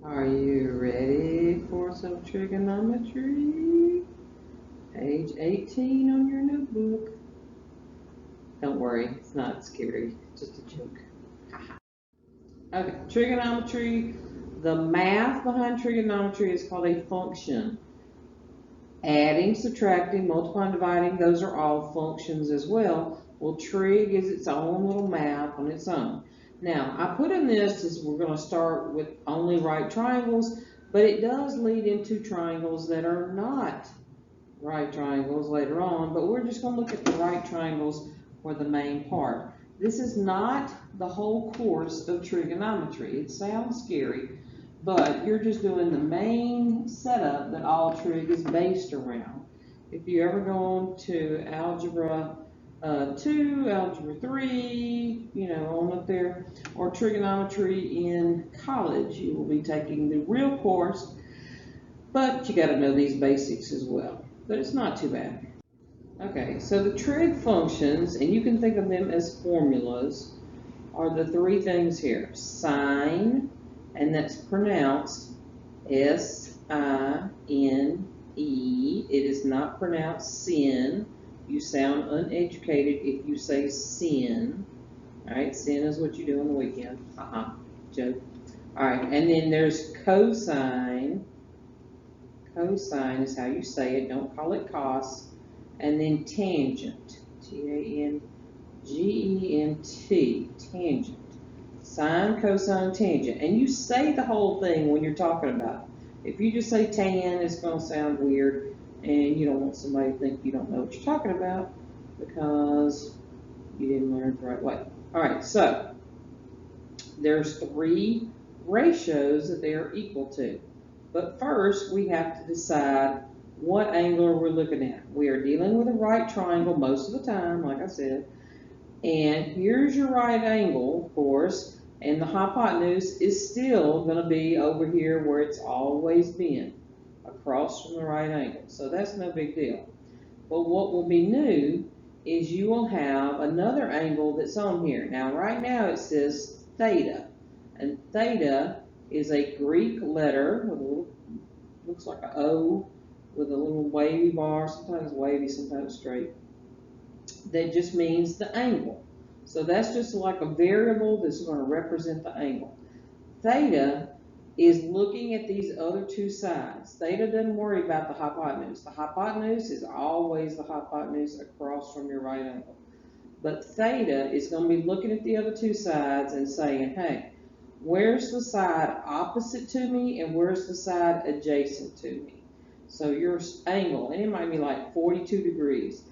Are you ready for some trigonometry? Page 18 on your notebook. Don't worry, it's not scary, it's just a joke. Okay, trigonometry. The math behind trigonometry is called a function. Adding, subtracting, multiplying, dividing, those are all functions as well. Well, trig is its own little math on its own. Now, I put in this as we're going to start with only right triangles, but it does lead into triangles that are not right triangles later on, but we're just going to look at the right triangles for the main part. This is not the whole course of trigonometry. It sounds scary, but you're just doing the main setup that all trig is based around. If you ever go on to Algebra 2, Algebra 3, on up there, or trigonometry in college, you will be taking the real course, but you got to know these basics as well. But it's not too bad. Okay, so the trig functions, and you can think of them as formulas, are the three things here. Sine, and that's pronounced S-I-N-E. It is not pronounced sin. You sound uneducated if you say sin. All right, sin is what you do on the weekend. Joke. All right, and then there's cosine. Cosine is how you say it. Don't call it cos. And then tangent. T-A-N-G-E-N-T. Tangent. Sine, cosine, tangent. And you say the whole thing when you're talking about it. If you just say tan, it's going to sound weird. And you don't want somebody to think you don't know what you're talking about because you didn't learn it the right way. All right, so there's three ratios that they are equal to. But first, we have to decide what angle we're looking at. We are dealing with a right triangle most of the time, like I said. And here's your right angle, of course, and the hypotenuse is still going to be over here where it's always been, across from the right angle. So that's no big deal. But what will be new is you will have another angle that's on here. Now, right now it says theta, and theta is a Greek letter with a little, looks like an O with a little wavy bar, sometimes wavy, sometimes straight. That just means the angle. So that's just like a variable that's going to represent the angle. Theta is looking at these other two sides. Theta doesn't worry about the hypotenuse. The hypotenuse is always the hypotenuse across from your right angle. But theta is going to be looking at the other two sides and saying, hey, where's the side opposite to me and where's the side adjacent to me? So your angle, and it might be like 42 degrees,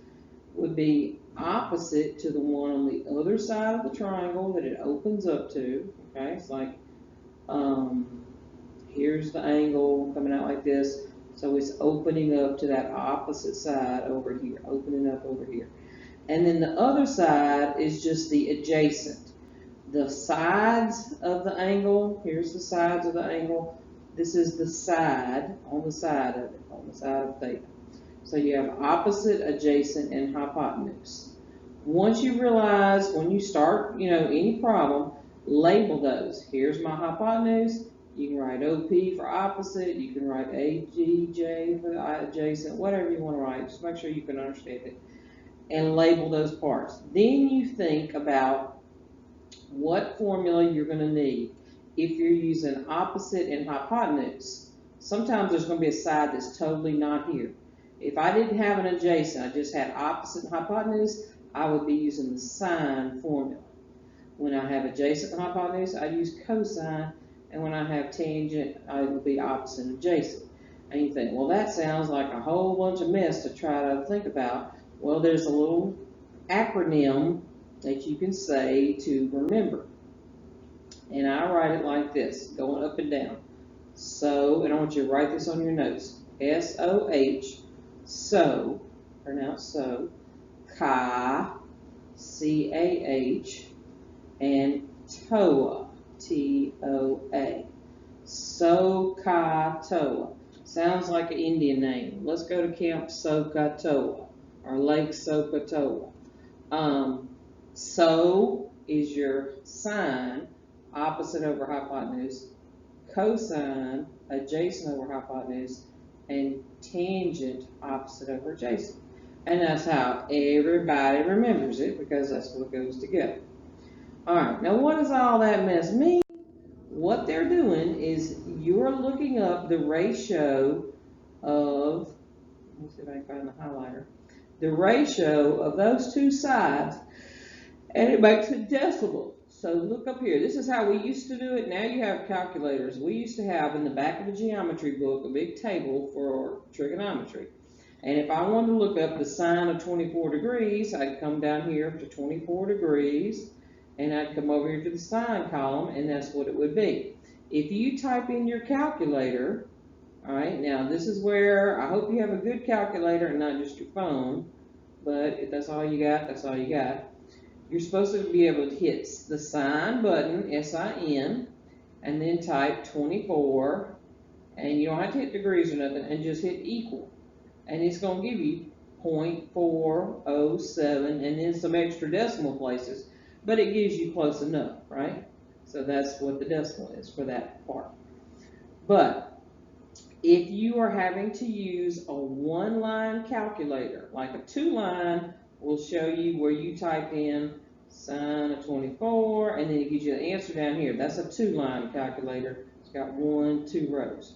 would be opposite to the one on the other side of the triangle that it opens up to. Okay, it's like, here's the angle coming out like this. So it's opening up to that opposite side over here, opening up over here. And then the other side is just the adjacent. The sides of the angle, here's the sides of the angle. This is the side, on the side of it, on the side of theta. So you have opposite, adjacent, and hypotenuse. Once you realize, when you start, any problem, label those. Here's my hypotenuse. You can write OP for opposite. You can write AGJ for adjacent, whatever you want to write. Just make sure you can understand it. And label those parts. Then you think about what formula you're going to need if you're using opposite and hypotenuse. Sometimes there's going to be a side that's totally not here. If I didn't have an adjacent, I just had opposite and hypotenuse, I would be using the sine formula. When I have adjacent and hypotenuse, I use cosine, and when I have tangent, I would be opposite and adjacent. And you think, well, that sounds like a whole bunch of mess to try to think about. Well, there's a little acronym that you can say to remember. And I write it like this, going up and down. So, and I want you to write this on your notes. S-O-H, so, pronounced so, Ka, C-A-H, and Toa, T-O-A. SOHCAHTOA. Sounds like an Indian name. Let's go to Camp SOHCAHTOA or Lake SOHCAHTOA. So is your sine, opposite over hypotenuse. cosine adjacent over hypotenuse, and tangent opposite over adjacent. And that's how everybody remembers it, because that's what goes together. All right, now what does all that mess mean? What they're doing is you're looking up the ratio of, let me see if I can find the highlighter, the ratio of those two sides, and it makes it decimal. So look up here. This is how we used to do it. Now you have calculators. We used to have in the back of the geometry book a big table for trigonometry. And if I wanted to look up the sine of 24 degrees, I'd come down here to 24 degrees, and I'd come over here to the sine column, and that's what it would be. If you type in your calculator, all right, now this is where I hope you have a good calculator and not just your phone, but if that's all you got, that's all you got. You're supposed to be able to hit the sine button, S-I-N, and then type 24, and you don't have to hit degrees or nothing, and just hit equal. And it's going to give you 0.407 and then some extra decimal places, but it gives you close enough, right? So that's what the decimal is for that part. But if you are having to use a one-line calculator, like a two-line, will show you where you type in sine of 24, and then it gives you the answer down here. That's a two-line calculator. It's got 1, 2 rows.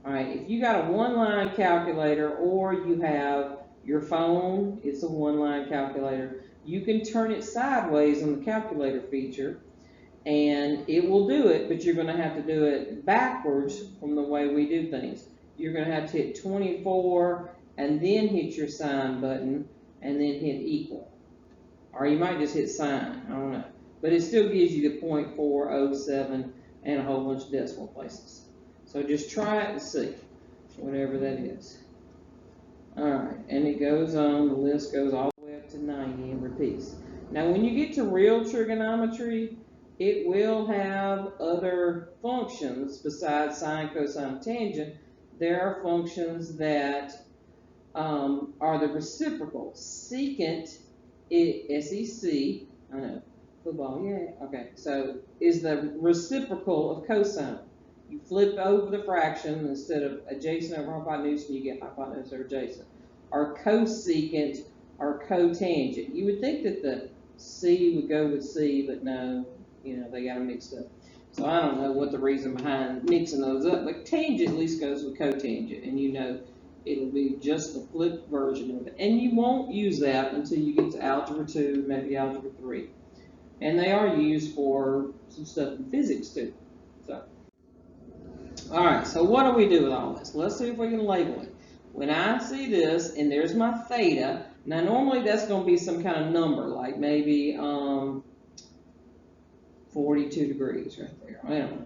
All right, if you got a one-line calculator, or you have your phone, it's a one-line calculator, you can turn it sideways on the calculator feature, and it will do it, but you're going to have to do it backwards from the way we do things. You're going to have to hit 24, and then hit your sine button, and then hit equal. Or you might just hit sine, I don't know. But it still gives you the 0.407 and a whole bunch of decimal places. So just try it and see, whatever that is. All right, and it goes on, the list goes all the way up to 90 and repeats. Now when you get to real trigonometry, it will have other functions besides sine, cosine, tangent. There are functions that are the reciprocal. Secant, S-E-C, I know, football, yeah, okay. So is the reciprocal of cosine. You flip over the fraction, instead of adjacent over hypotenuse, and you get hypotenuse over adjacent. Or cosecant or cotangent. You would think that the C would go with C, but no, you know, they got them mixed up. So I don't know what the reason behind mixing those up, but tangent at least goes with cotangent, and you know it'll be just the flipped version of it. And you won't use that until you get to Algebra 2, maybe Algebra 3. And they are used for some stuff in physics too. So, all right, so what do we do with all this? Let's see if we can label it. When I see this, and there's my theta, now normally that's going to be some kind of number, like maybe 42 degrees right there. I don't know.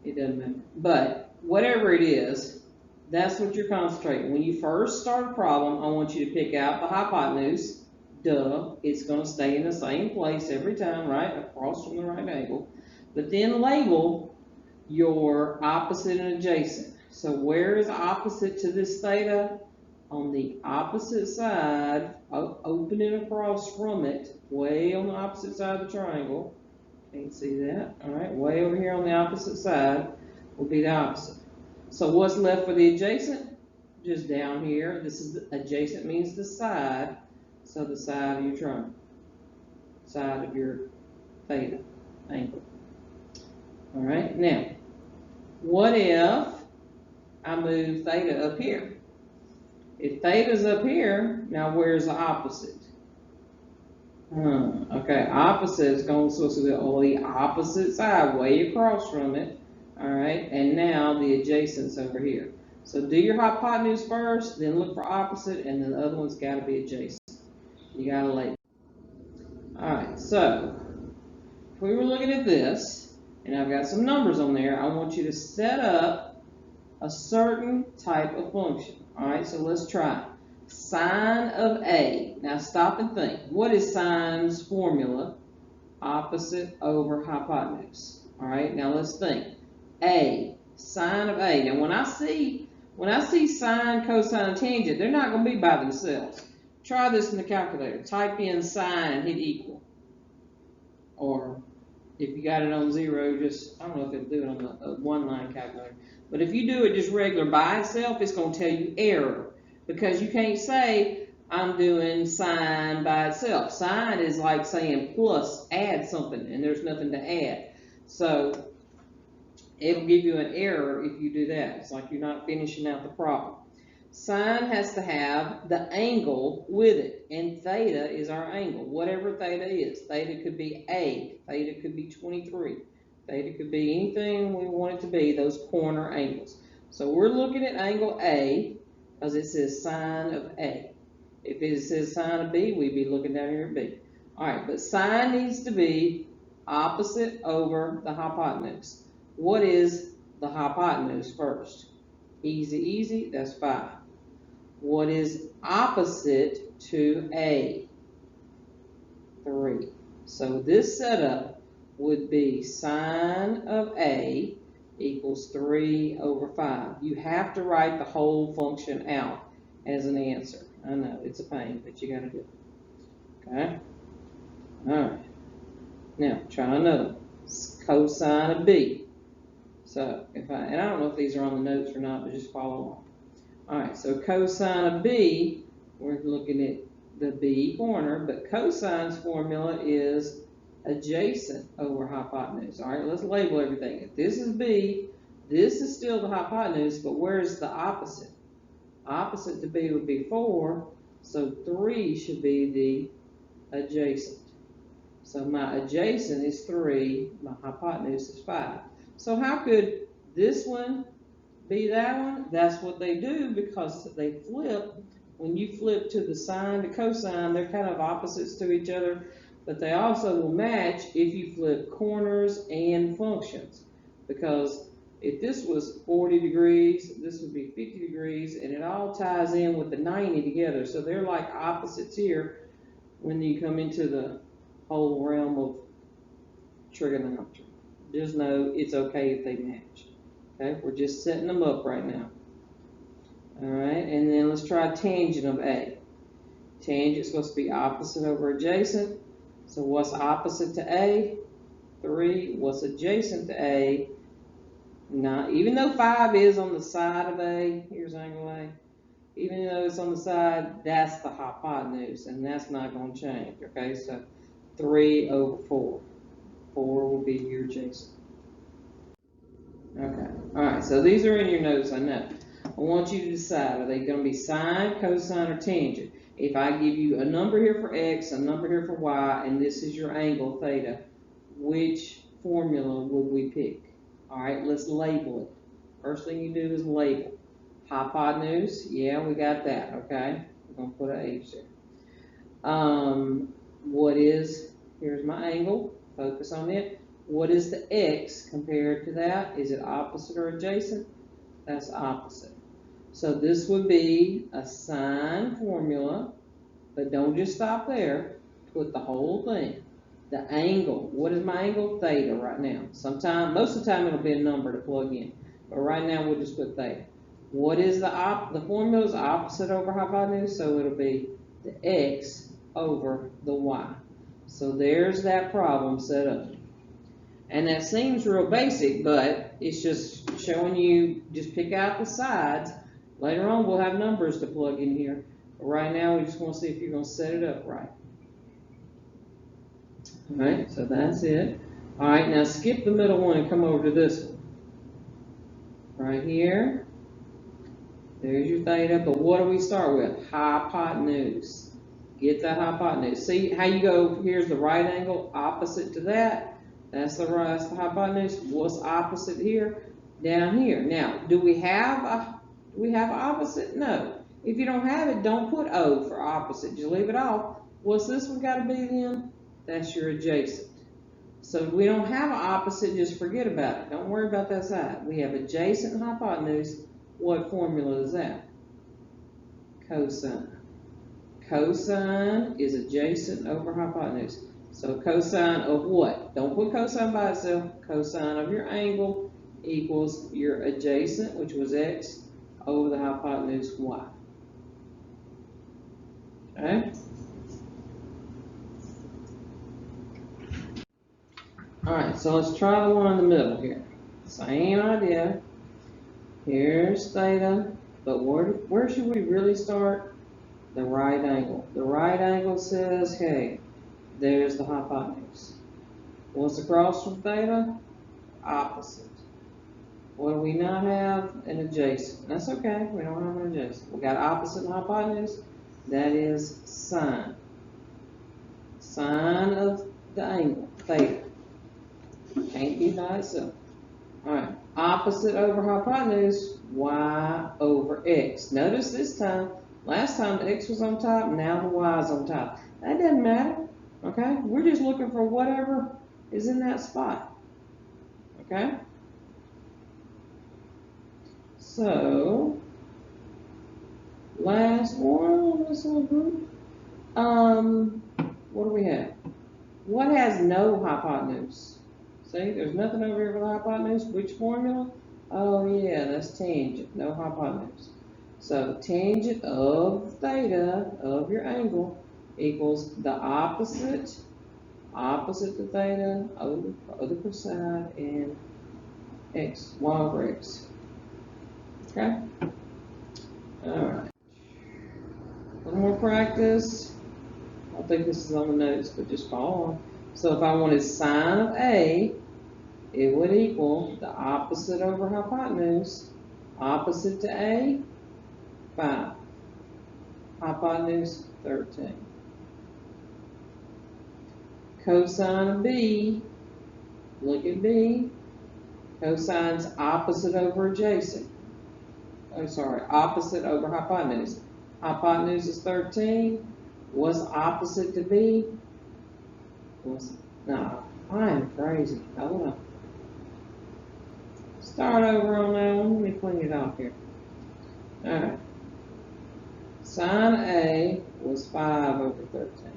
It doesn't matter. But whatever it is, that's what you're concentrating. When you first start a problem, I want you to pick out the hypotenuse. Duh. It's going to stay in the same place every time, right? Across from the right angle. But then label your opposite and adjacent. So where is opposite to this theta? On the opposite side, opening across from it, way on the opposite side of the triangle. Can't see that. All right, way over here on the opposite side will be the opposite. So what's left for the adjacent? Just down here. This is the adjacent, means the side. So the side of your triangle, side of your theta angle. All right, now, what if I move theta up here? If theta's up here, now where's the opposite? Okay, opposite is going to be on the opposite side, way across from it. All right, and now the adjacent's over here. So do your hypotenuse first, then look for opposite, and then the other one's got to be adjacent. You got to label. All right, so if we were looking at this, and I've got some numbers on there, I want you to set up a certain type of function. All right, so let's try sine of A. Now stop and think. What is sine's formula? Opposite over hypotenuse. All right, now let's think. A, sine of A. Now when I see sine, cosine, tangent, they're not going to be by themselves. Try this in the calculator. Type in sine and hit equal. Or If you got it on zero, just, I don't know if it'll do it on the one line calculator. But if you do it just regular by itself, it's going to tell you error. Because you can't say, I'm doing sine by itself. Sine is like saying plus, add something, and there's nothing to add. So it'll give you an error if you do that. It's like you're not finishing out the problem. Sine has to have the angle with it, and theta is our angle, whatever theta is. Theta could be A, theta could be 23, theta could be anything we want it to be, those corner angles. So we're looking at angle A, because it says sine of A. If it says sine of B, we'd be looking down here at B. Alright, but sine needs to be opposite over the hypotenuse. What is the hypotenuse first? Easy, easy, that's 5. What is opposite to A? 3. So this setup would be sine of A equals 3 over 5. You have to write the whole function out as an answer. I know, it's a pain, but you got to do it. Okay? Alright. Now, try another one. Cosine of B. So, and I don't know if these are on the notes or not, but just follow along. Alright, so cosine of B, we're looking at the B corner, but cosine's formula is adjacent over hypotenuse. Alright, let's label everything. If this is B, this is still the hypotenuse, but where's the opposite? Opposite to B would be 4, so 3 should be the adjacent. So my adjacent is 3, my hypotenuse is 5. So how could this one be that one? That's what they do because they flip. When you flip to the sine to cosine, they're kind of opposites to each other, but they also will match if you flip corners and functions. Because if this was 40 degrees, this would be 50 degrees, and it all ties in with the 90 together. So they're like opposites here when you come into the whole realm of trigonometry. Just know it's okay if they match. Okay, we're just setting them up right now. Alright, and then let's try tangent of A. Tangent's supposed to be opposite over adjacent. So what's opposite to A? 3. What's adjacent to A? 9. Even though 5 is on the side of A, here's angle A. Even though it's on the side, that's the hypotenuse, and that's not going to change. Okay, so 3 over 4. 4 will be your adjacent. Okay, alright, so these are in your notes, I know. I want you to decide, are they going to be sine, cosine, or tangent? If I give you a number here for x, a number here for y, and this is your angle, theta, which formula would we pick? Alright, let's label it. First thing you do is label. Hypotenuse, yeah, we got that, okay? We're going to put an H there. What is, here's my angle, focus on it. What is the x compared to that? Is it opposite or adjacent? That's opposite. So this would be a sine formula, but don't just stop there. Put the whole thing. The angle, what is my angle? Theta right now. Most of the time it'll be a number to plug in, but right now we'll just put theta. What is the formula is opposite over hypotenuse, so it'll be the x over the y. So there's that problem set up. And that seems real basic, but it's just showing you, just pick out the sides. Later on, we'll have numbers to plug in here. But right now, we just want to see if you're going to set it up right. All right, so that's it. All right, now skip the middle one and come over to this one. Right here. There's your theta, but what do we start with? Hypotenuse. Get that hypotenuse. See how you go, here's the right angle, opposite to that. That's the hypotenuse. What's opposite here? Down here. Now, do we have opposite? No. If you don't have it, don't put O for opposite. Just leave it off. What's this one got to be then? That's your adjacent. So if we don't have an opposite, just forget about it. Don't worry about that side. We have adjacent and hypotenuse. What formula is that? Cosine. Cosine is adjacent over hypotenuse. So cosine of what? Don't put cosine by itself. Cosine of your angle equals your adjacent, which was x, over the hypotenuse y. Okay? Alright, so let's try the one in the middle here. Same idea. Here's theta, but where should we really start? The right angle. The right angle says, hey, there's the hypotenuse. What's across from theta? Opposite. What do we not have? An adjacent. That's okay, we don't have an adjacent. We got opposite and hypotenuse. That is sine. Sine of the angle, theta. Can't be by itself. Alright, opposite over hypotenuse, y over x. Notice this time, last time the x was on top, now the y is on top. That doesn't matter, okay? We're just looking for whatever is in that spot, okay? So, last one, this one group. What do we have? What has no hypotenuse? See, there's nothing over here for the hypotenuse. Which formula? Oh yeah, that's tangent, no hypotenuse. So tangent of theta, of your angle, equals the opposite to theta, other side, and x, y over x. Okay? Alright. One more practice. I think this is on the notes, but just follow on. So if I wanted sine of A, it would equal the opposite over hypotenuse. Opposite to A, 5. Hypotenuse, 13. Cosine of B, look at B. Cosine's opposite over adjacent. Oh, sorry, opposite over hypotenuse. Hypotenuse is 13. What's opposite to B? No, I am crazy. Hold on. Start over on that one. Let me clean it off here. Alright. Sine A was 5 over 13.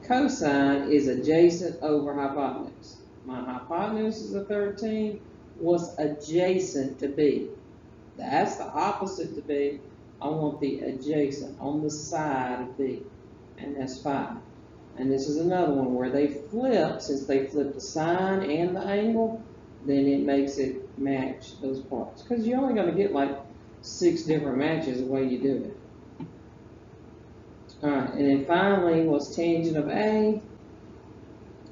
Cosine is adjacent over hypotenuse. My hypotenuse is a 13. What's adjacent to B? That's the opposite to B. I want the adjacent on the side of B. And that's 5. And this is another one where they flip, since they flip the sine and the angle, then it makes it match those parts. Because you're only going to get like 6 different matches the way you do it. Alright, and then finally, what's tangent of A?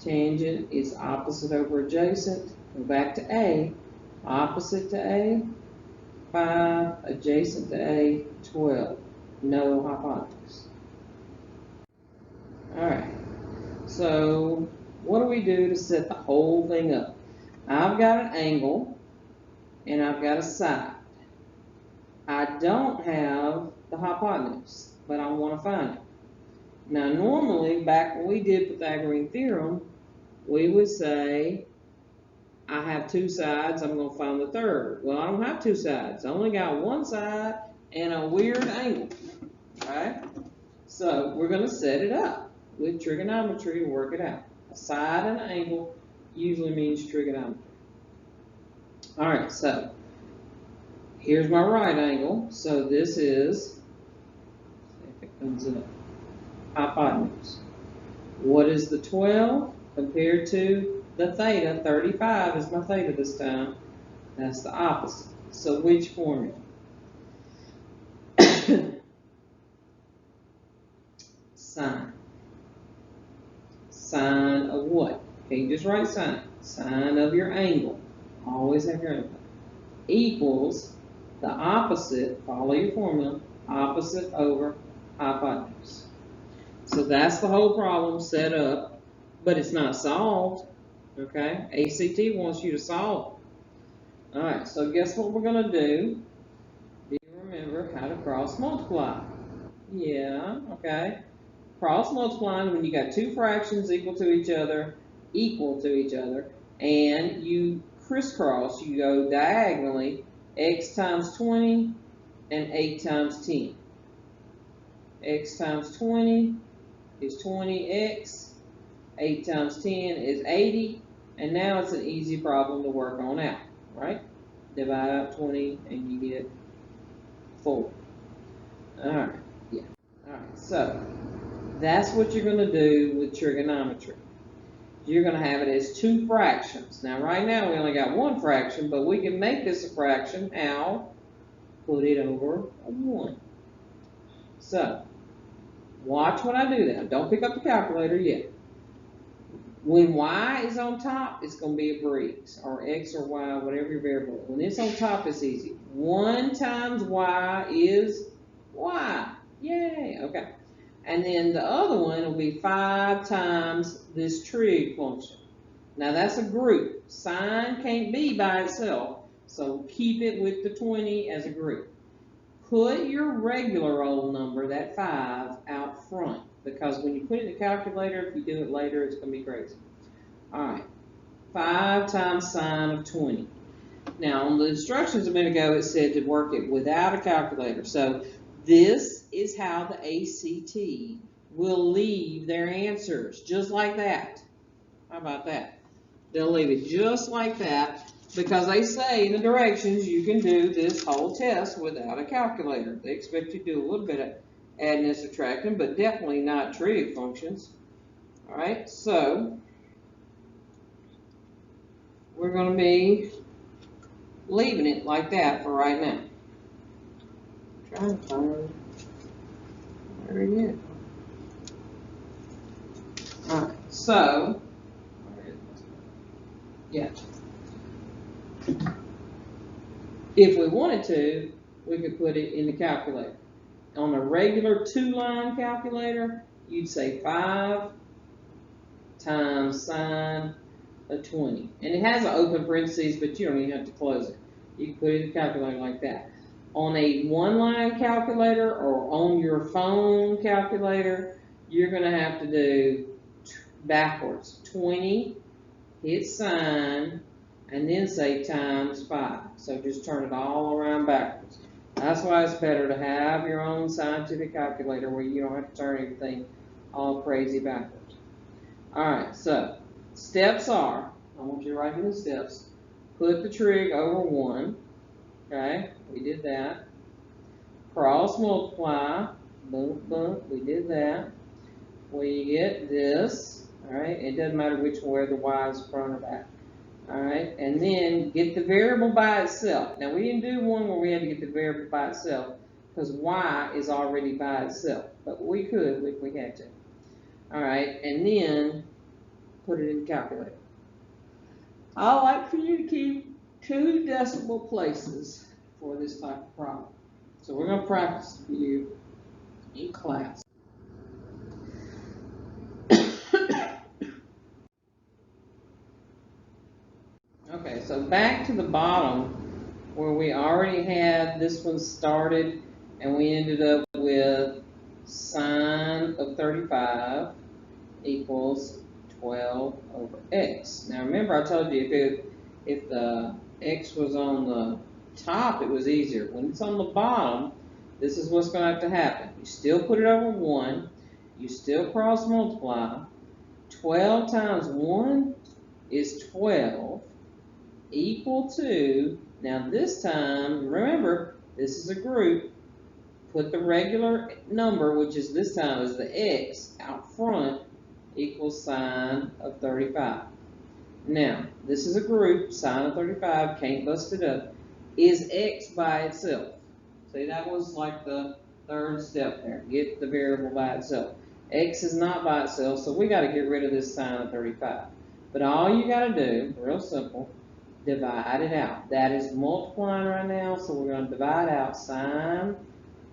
Tangent is opposite over adjacent. Go back to A. Opposite to A, 5. Adjacent to A, 12. No hypotenuse. Alright, so what do we do to set the whole thing up? I've got an angle and I've got a side. I don't have the hypotenuse, but I want to find it. Now normally, back when we did Pythagorean theorem, we would say, I have 2 sides, I'm going to find the third. Well, I don't have 2 sides. I only got 1 side and a weird angle, right? So we're going to set it up with trigonometry to work it out. A side and an angle usually means trigonometry. Alright, so here's my right angle. So this is, if it comes up, hypotenuse. What is the 12 compared to the theta? 35 is my theta this time. That's the opposite. So which formula? Sine. Sine of what? Can't just write sine. Sine of your angle. Always have your angle. Equals the opposite, follow your formula, opposite over hypotenuse. So that's the whole problem set up, but it's not solved, okay? ACT wants you to solve it. Alright, so guess what we're going to do? Do you remember how to cross multiply? Yeah, okay. Cross multiplying when you got 2 fractions equal to each other, and you crisscross, you go diagonally, x times 20 and 8 times 10. X times 20 is 20x, 8 times 10 is 80, and now it's an easy problem to work on out, right? Divide out 20 and you get 4. Alright, yeah. Alright, so that's what you're going to do with trigonometry. you're going to have it as two fractions. Now, right now, we only got one fraction, but we can make this a fraction. How? Put it over a 1. So, watch what I do now. Don't pick up the calculator yet. When y is on top, it's going to be a breeze, or x or y, whatever your variable is. When it's on top, it's easy. 1 times y is y. Yay! Okay. And then the other one will be 5 times this trig function. Now that's a group. Sine can't be by itself, so keep it with the 20 as a group. Put your regular old number, that 5, out front, because when you put it in the calculator, if you do it later, it's going to be crazy. All right, 5 times sine of 20. Now, on the instructions a minute ago, it said to work it without a calculator. So this is how the ACT will leave their answers, just like that. How about that? They'll leave it just like that, because they say in the directions you can do this whole test without a calculator. They expect you to do a little bit of adding and subtracting, but definitely not trig functions. All right, so we're going to be leaving it like that for right now. Trying to find where it is. All right, so yeah. If we wanted to, we could put it in the calculator. On a regular 2-line calculator, you'd say 5 times sine of 20. And it has an open parentheses, but you don't even have to close it. You can put it in the calculator like that. On a 1-line calculator or on your phone calculator, you're going to have to do backwards. 20, hit sine, and then say times 5. So just turn it all around backwards. That's why it's better to have your own scientific calculator where you don't have to turn everything all crazy backwards. All right, so steps are, I want you to write in the steps. Put the trig over 1. Okay, we did that. Cross multiply. Boom, boom, we did that. We get this. All right, it doesn't matter which way the y is front or back. All right, and then get the variable by itself. Now, we didn't do one where we had to get the variable by itself because y is already by itself, but we could if we had to. All right, and then put it in the calculator. I like for you to keep 2 decimal places for this type of problem. So we're going to practice for you in class. Okay, so back to the bottom where we already had this one started and we ended up with sine of 35 equals 12 over x. Now remember I told you if the x was on the top it was easier. When it's on the bottom, this is what's going to have to happen. You still put it over 1, you still cross multiply. 12 times 1 is 12 equal to, now this time, remember, this is a group, put the regular number, which is this time is the x, out front, equals sine of 35. Now, this is a group, sine of 35, can't bust it up. Is x by itself? See, that was like the 3rd step there, get the variable by itself. X is not by itself, so we got to get rid of this sine of 35. But all you got to do, real simple, divide it out. That is multiplying right now, so we're going to divide out sine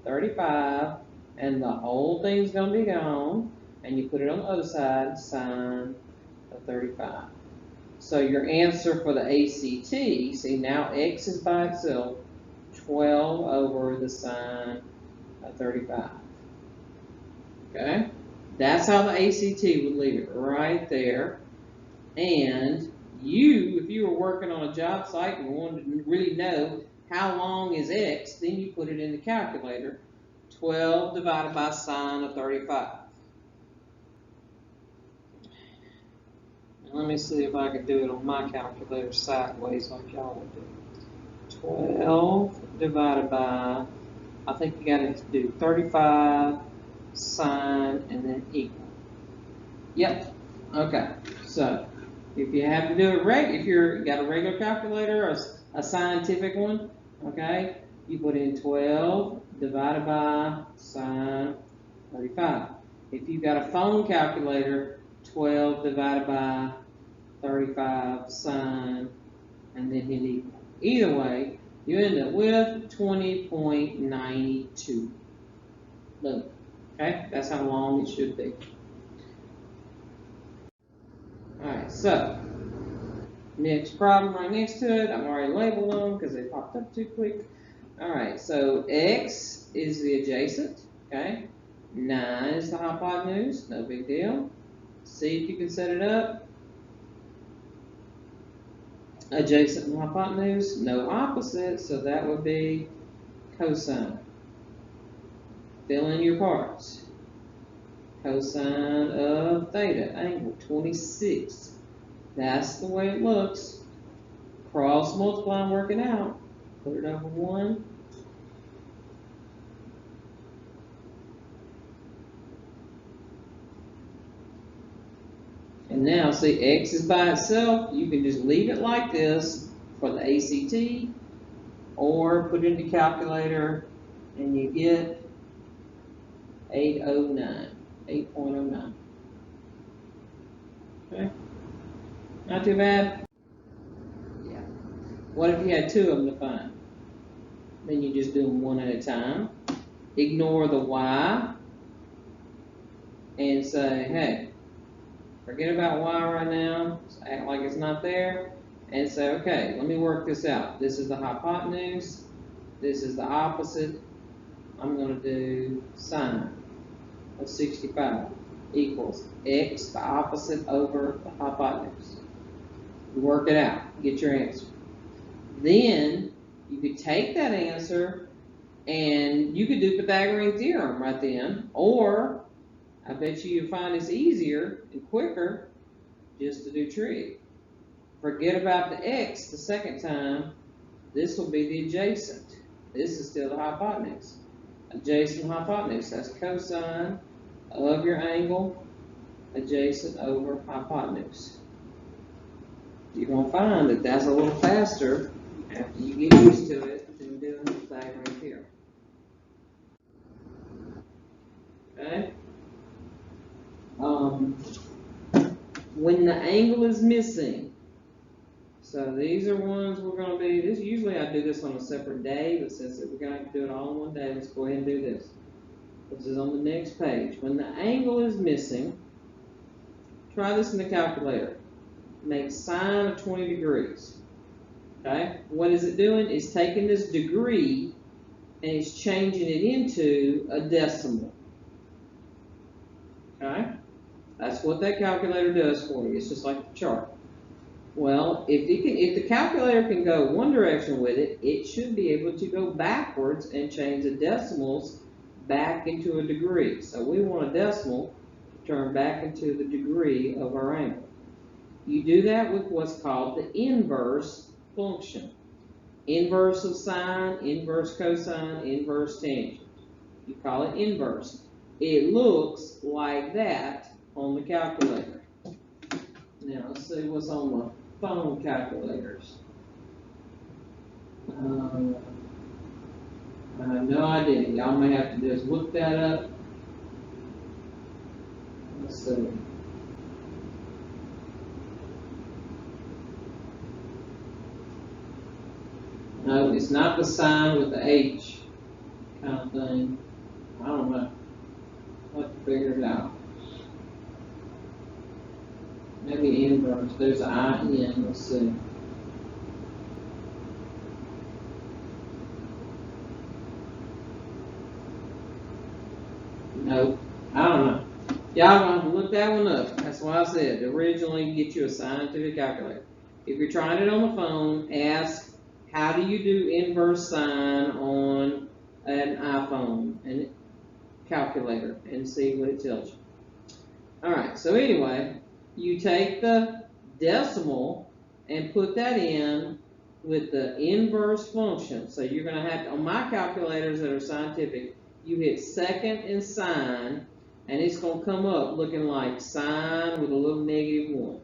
35, and the whole thing's going to be gone, and you put it on the other side, sine of 35. So your answer for the ACT, see now x is by itself, 12 over the sine of 35. Okay? That's how the ACT would leave it, right there. And you, if you were working on a job site and wanted to really know how long is x, then you put it in the calculator. 12 divided by sine of 35. Now let me see if I can do it on my calculator sideways like y'all would do. 12 divided by, I think you got to do 35 sine and then equal. Yep. Okay. So if you have to do it if you're got a regular calculator or a scientific one, okay, you put in 12 divided by sine 35. If you've got a phone calculator, 12 divided by 35 sine, and then hit equal. Either way, you end up with 20.92. Look, okay, that's how long it should be. Alright, so next problem right next to it, I've already labeled them because they popped up too quick. Alright, so x is the adjacent, okay? 9 is the hypotenuse, no big deal. See if you can set it up. Adjacent and hypotenuse, no opposite, so that would be cosine. Fill in your parts. Cosine of theta, angle 26. That's the way it looks. Cross multiply and work it out. Put it over 1. And now, see, x is by itself. You can just leave it like this for the ACT, or put it in the calculator, and you get 8.09. Okay, not too bad. Yeah. What if you had 2 of them to find? Then you just do them one at a time. Ignore the y, and say, hey, forget about y right now. Just act like it's not there, and say, okay, let me work this out. This is the hypotenuse. This is the opposite. I'm going to do sine of 65 equals x, the opposite, over the hypotenuse. You work it out. Get your answer. Then you could take that answer and you could do Pythagorean theorem right then, or I bet you'll find it's easier and quicker just to do trig. Forget about the x the second time. This will be the adjacent. This is still the hypotenuse. Adjacent hypotenuse, that's cosine of your angle, adjacent over hypotenuse. You're going to find that that's a little faster after you get used to it than doing the Pythagorean theorem. Okay? When the angle is missing, so these are ones we're going to be, usually I do this on a separate day, but since we're going to have to do it all in one day, let's go ahead and do this. This is on the next page. When the angle is missing, try this in the calculator. Make sine of 20 degrees. Okay? What is it doing? It's taking this degree and it's changing it into a decimal. Okay? That's what that calculator does for you. It's just like the chart. Well, if the calculator can go one direction with it, it should be able to go backwards and change the decimals back into a degree. So we want a decimal to turn back into the degree of our angle. You do that with what's called the inverse function. Inverse of sine, inverse cosine, inverse tangent. You call it inverse. It looks like that on the calculator. Now let's see what's on the phone calculators. I have no idea. Y'all may have to just look that up. Let's see. No, it's not the sign with the H kind of thing. I don't know. I'll have to figure it out. Maybe inverse. There's an I-N. Let's see. Nope. I don't know. Y'all gonna have to look that one up. That's why I said originally get you a scientific calculator. If you're trying it on the phone, ask how do you do inverse sine on an iPhone and calculator and see what it tells you. Alright, so anyway, you take the decimal and put that in with the inverse function. So you're going to have, on my calculators that are scientific, you hit second and sine, and it's going to come up looking like sine with a little -1.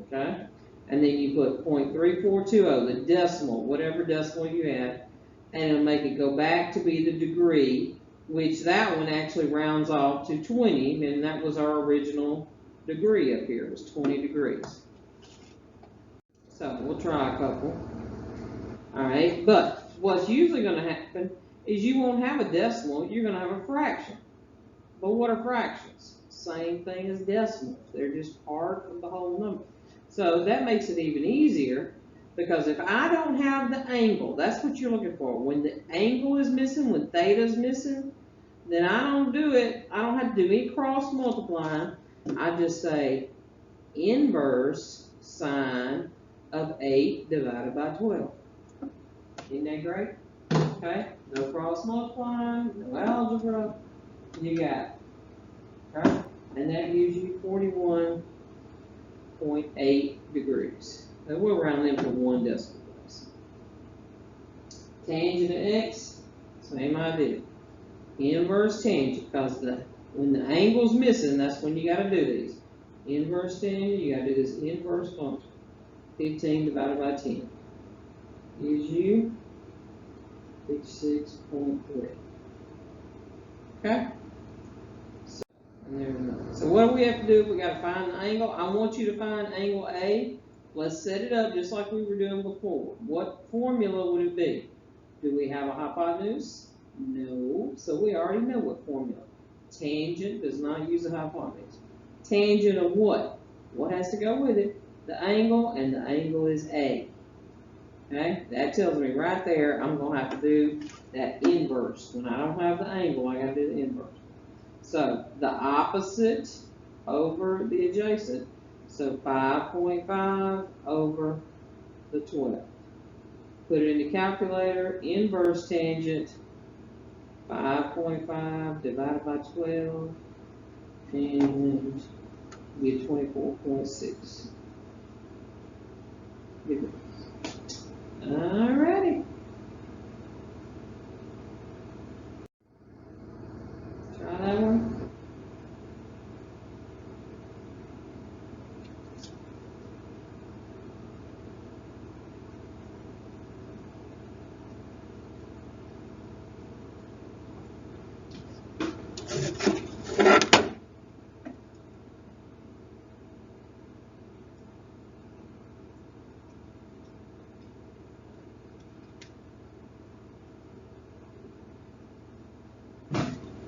okay? And then you put 0.3420, the decimal, whatever decimal you have, and it'll make it go back to be the degree, which that one actually rounds off to 20, and that was our original degree up here, was 20 degrees. So we'll try a couple. All right, but what's usually going to happen is you won't have a decimal, you're going to have a fraction. But what are fractions? Same thing as decimals. They're just part of the whole number. So that makes it even easier, because if I don't have the angle, that's what you're looking for. When the angle is missing, when theta is missing, then I don't do it. I don't have to do any cross multiplying. I just say inverse sine of 8 divided by 12. Isn't that great? Okay, no cross multiplying, no algebra. You got it. Okay? And that gives you 41.8 degrees. And we'll round them to 1 decimal place. Tangent of x, same idea. Inverse tangent, because when the angle's missing, that's when you got to do these. Inverse tangent, you got to do this inverse function. 15 divided by 10 gives you 56.3. Okay? So what do we have to do? We got to find the angle. I want you to find angle A. Let's set it up just like we were doing before. What formula would it be? Do we have a hypotenuse? No. So we already know what formula. Tangent does not use a hypotenuse. Tangent of what? What has to go with it? The angle, and the angle is A. Okay? That tells me right there I'm going to have to do that inverse. When I don't have the angle, I got to do the inverse. So the opposite over the adjacent. So 5.5 over the 12. Put it in the calculator. Inverse tangent. 5.5 divided by 12. And get 24.6. Alrighty. Try that one.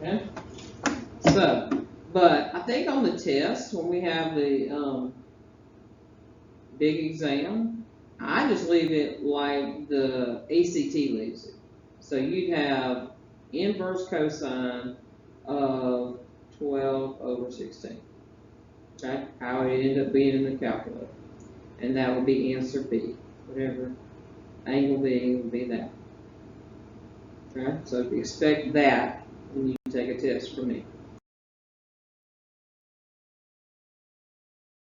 Okay. So, but I think on the test, when we have the big exam, I just leave it like the ACT leaves it. So you'd have inverse cosine of 12 over 16. Okay, how it ended up being in the calculator. And that would be answer B. Whatever angle B would be that. Okay, so expect that when you take a test from me.